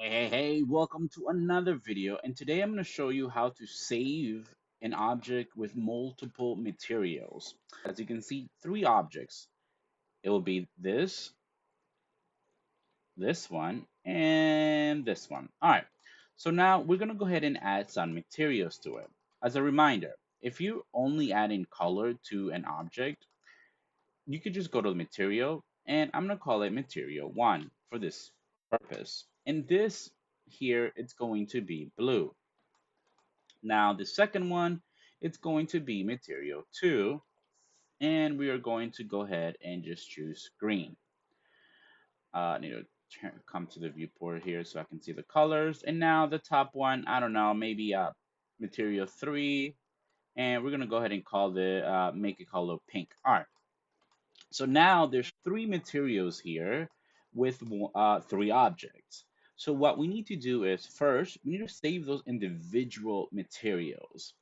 Hey, welcome to another video. And today I'm going to show you how to save an object with multiple materials. As you can see, three objects. It will be this one, and this one. All right. So now we're going to go ahead and add some materials to it. As a reminder, if you're only adding color to an object, you could just go to the material, and I'm going to call it material 1 for this purpose. And this here, it's going to be blue. Now the second one, it's going to be material 2, and we are going to go ahead and just choose green. I need to come to the viewport here so I can see the colors. And now the top one, I don't know, maybe material 3, and we're gonna go ahead and call the make it color pink. All right. So now there's three materials here with three objects. So what we need to do is first we need to save those individual materials.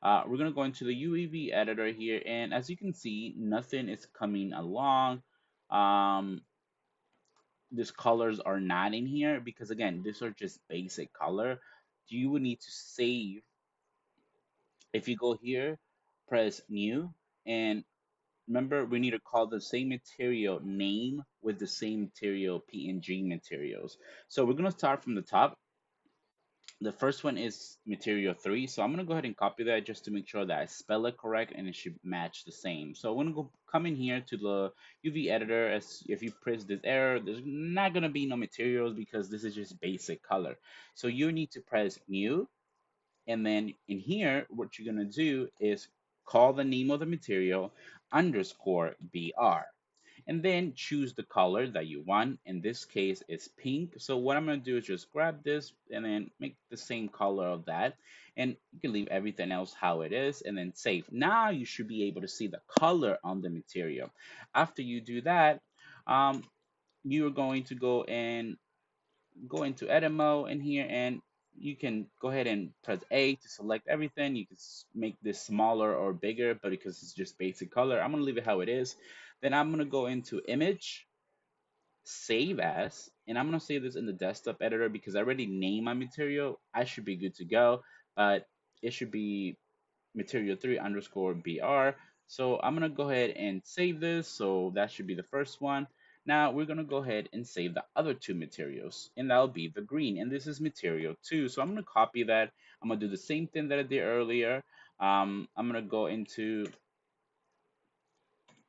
We're going to go into the UEV editor here, and as you can see, nothing is coming along. Um, these colors are not in here because, again, these are just basic color. You would need to save. If you go here, press New, and remember, we need to call the same material name with the same material PNG materials. So we're going to start from the top. The first one is material 3, so I'm going to go ahead and copy that just to make sure that I spell it correct and it should match the same. So I'm going to go come in here to the UV editor. As if you press this arrow, there's not going to be no materials because this is just basic color. So you need to press new, and then in here what you're going to do is call the name of the material underscore BR, and then choose the color that you want. In this case, it's pink. So what I'm going to do is just grab this and then make the same color of that. And you can leave everything else how it is and then save. Now you should be able to see the color on the material. After you do that, um, you're going to go into edit mode in here, and you can go ahead and press A to select everything. You can make this smaller or bigger, but because it's just basic color, I'm going to leave it how it is. Then I'm going to go into image, save as, and I'm going to save this in the desktop editor because I already named my material. I should be good to go, but it should be material 3 underscore BR. So I'm going to go ahead and save this. So that should be the first one. Now we're going to go ahead and save the other two materials, and that'll be the green. And this is material 2. So I'm going to copy that. I'm going to do the same thing that I did earlier. I'm going to go into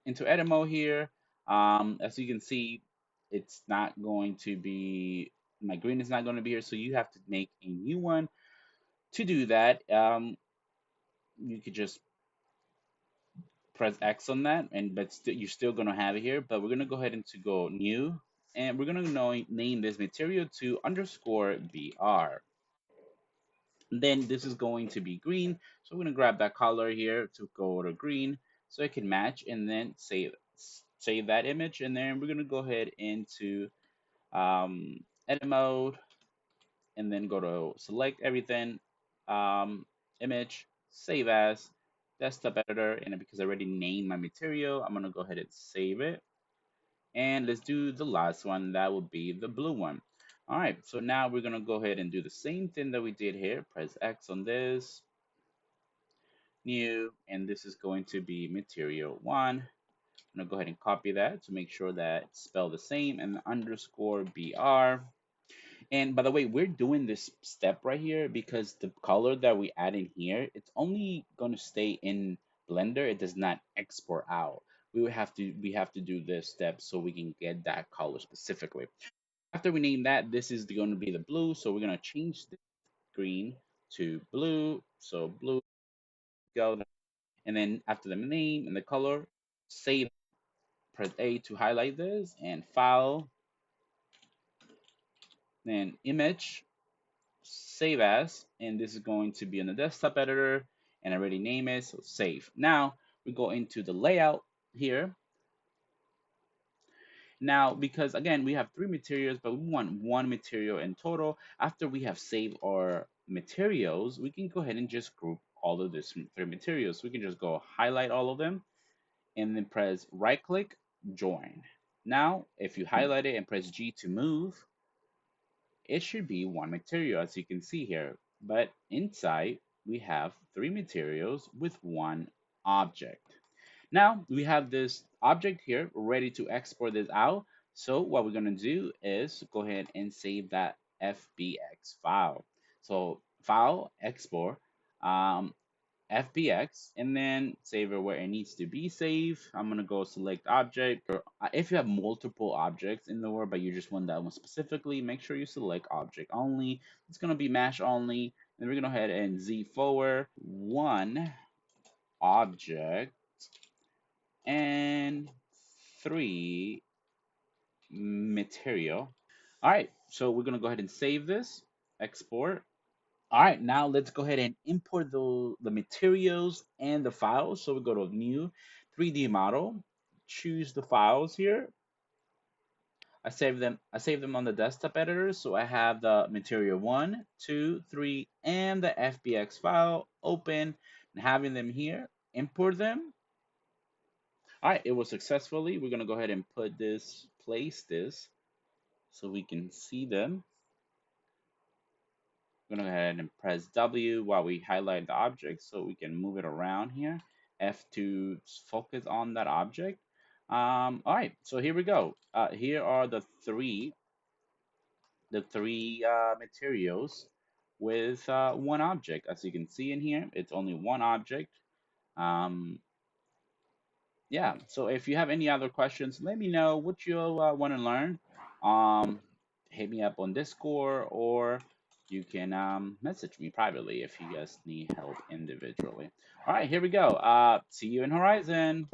edit mode here. As you can see, it's not going to be, my green is not going to be here. So you have to make a new one. To do that, you could just press X on that, and but you're still gonna have it here. But we're gonna go ahead and to go new, and we're gonna name this material to underscore BR. Then this is going to be green, so we're gonna grab that color here to go to green, so it can match, and then save that image, and then we're gonna go ahead into edit mode, and then go to select everything, um, image, save as, desktop editor, and because I already named my material, I'm gonna go ahead and save it. And let's do the last one, that would be the blue one. All right, so now we're gonna go ahead and do the same thing that we did here. Press X on this, new, and this is going to be material 1. I'm gonna go ahead and copy that to make sure that it's spelled the same, and underscore BR. And by the way, we're doing this step right here because the color that we add in here, it's only going to stay in Blender. It does not export out. We have to do this step so we can get that color specifically. After we name that, this is going to be the blue. So we're going to change the green to blue. So blue, go. And then after the name and the color, save, press A to highlight this, and file, then image, save as, and this is going to be in the desktop editor, and I already name it, so save. Now we go into the layout here. Now, because again, we have three materials, but we want one material in total. After we have saved our materials, we can go ahead and just group all of these three materials. We can just go highlight all of them and then press right click, join. Now, if you highlight it and press G to move, it should be one material, as you can see here. But inside, we have three materials with one object. Now we have this object here ready to export this out. So what we're going to do is go ahead and save that FBX file. So file, export, um, FBX, and then save it where it needs to be saved. I'm gonna go select object, or if you have multiple objects in the word, but you just want that one specifically, make sure you select object only. It's gonna be mesh only. Then we're gonna go ahead and Z forward one object and three material. All right, so we're gonna go ahead and save this, export. All right, now let's go ahead and import the materials and the files. So we go to new 3D model, choose the files here. I save them on the desktop editor. So I have the material 1, 2, 3, and the FBX file open and having them here. Import them. All right, it was successfully. We're gonna go ahead and place this so we can see them. I'm gonna go ahead and press W while we highlight the object so we can move it around here. F to focus on that object. All right, so here we go. Here are the three materials with one object. As you can see in here, it's only one object. Um, yeah, so if you have any other questions, let me know what you want to learn. Um, Hit me up on Discord, or you can message me privately if you guys need help individually. All right, here we go. See you in Horizon.